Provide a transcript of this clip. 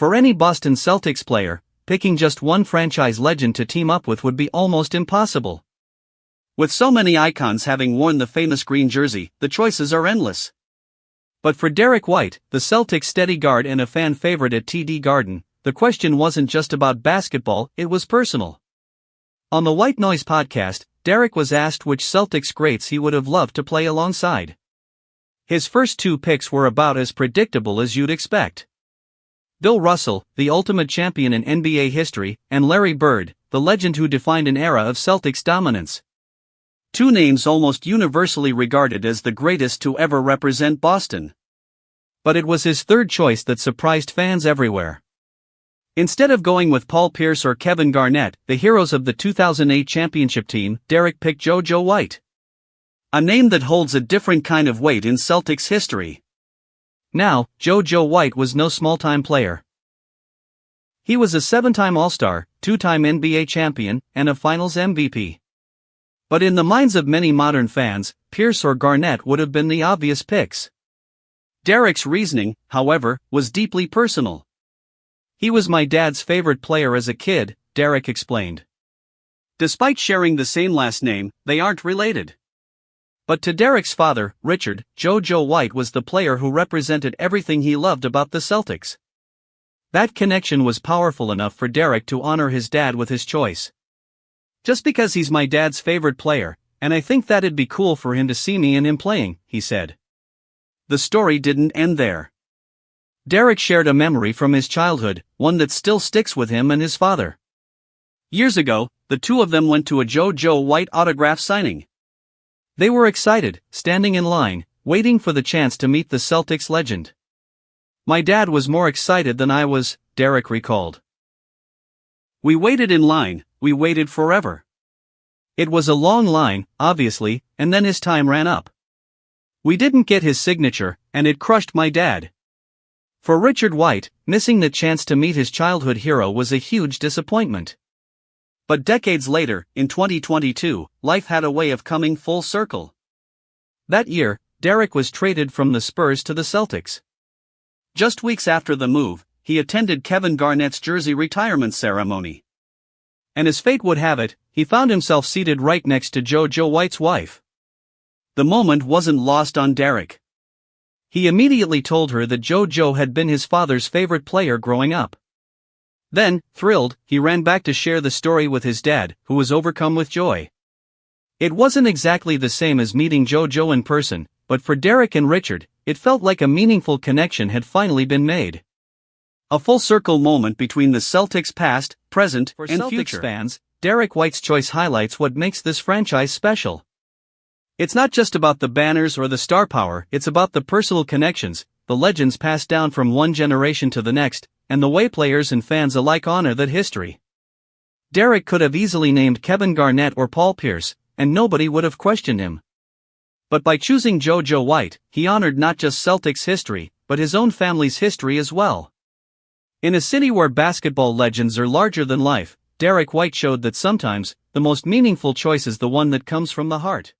For any Boston Celtics player, picking just one franchise legend to team up with would be almost impossible. With so many icons having worn the famous green jersey, the choices are endless. But for Derrick White, the Celtics' steady guard and a fan favorite at TD Garden, the question wasn't just about basketball, it was personal. On the White Noise podcast, Derrick was asked which Celtics greats he would have loved to play alongside. His first two picks were about as predictable as you'd expect. Bill Russell, the ultimate champion in NBA history, and Larry Bird, the legend who defined an era of Celtics dominance. Two names almost universally regarded as the greatest to ever represent Boston. But it was his third choice that surprised fans everywhere. Instead of going with Paul Pierce or Kevin Garnett, the heroes of the 2008 championship team, Derrick picked JoJo White. A name that holds a different kind of weight in Celtics history. Now, JoJo White was no small-time player. He was a 7-time All-Star, 2-time NBA champion, and a Finals MVP. But in the minds of many modern fans, Pierce or Garnett would have been the obvious picks. Derrick's reasoning, however, was deeply personal. "He was my dad's favorite player as a kid," Derrick explained. Despite sharing the same last name, they aren't related. But to Derrick's father, Richard, JoJo White was the player who represented everything he loved about the Celtics. That connection was powerful enough for Derrick to honor his dad with his choice. "Just because he's my dad's favorite player, and I think that'd be cool for him to see me and him playing," he said. The story didn't end there. Derrick shared a memory from his childhood, one that still sticks with him and his father. Years ago, the two of them went to a JoJo White autograph signing. They were excited, standing in line, waiting for the chance to meet the Celtics legend. "My dad was more excited than I was," Derrick recalled. "We waited in line, we waited forever. It was a long line, obviously, and then his time ran up. We didn't get his signature, and it crushed my dad." For Richard White, missing the chance to meet his childhood hero was a huge disappointment. But decades later, in 2022, life had a way of coming full circle. That year, Derrick was traded from the Spurs to the Celtics. Just weeks after the move, he attended Kevin Garnett's jersey retirement ceremony. And as fate would have it, he found himself seated right next to JoJo White's wife. The moment wasn't lost on Derrick. He immediately told her that JoJo had been his father's favorite player growing up. Then, thrilled, he ran back to share the story with his dad, who was overcome with joy. It wasn't exactly the same as meeting JoJo in person, but for Derrick and Richard, it felt like a meaningful connection had finally been made. A full-circle moment between the Celtics' past, present, and Celtics future. Fans, Derrick White's choice highlights what makes this franchise special. It's not just about the banners or the star power, it's about the personal connections, the legends passed down from one generation to the next, and the way players and fans alike honor that history. Derrick could have easily named Kevin Garnett or Paul Pierce, and nobody would have questioned him. But by choosing JoJo White, he honored not just Celtics history, but his own family's history as well. In a city where basketball legends are larger than life, Derrick White showed that sometimes, the most meaningful choice is the one that comes from the heart.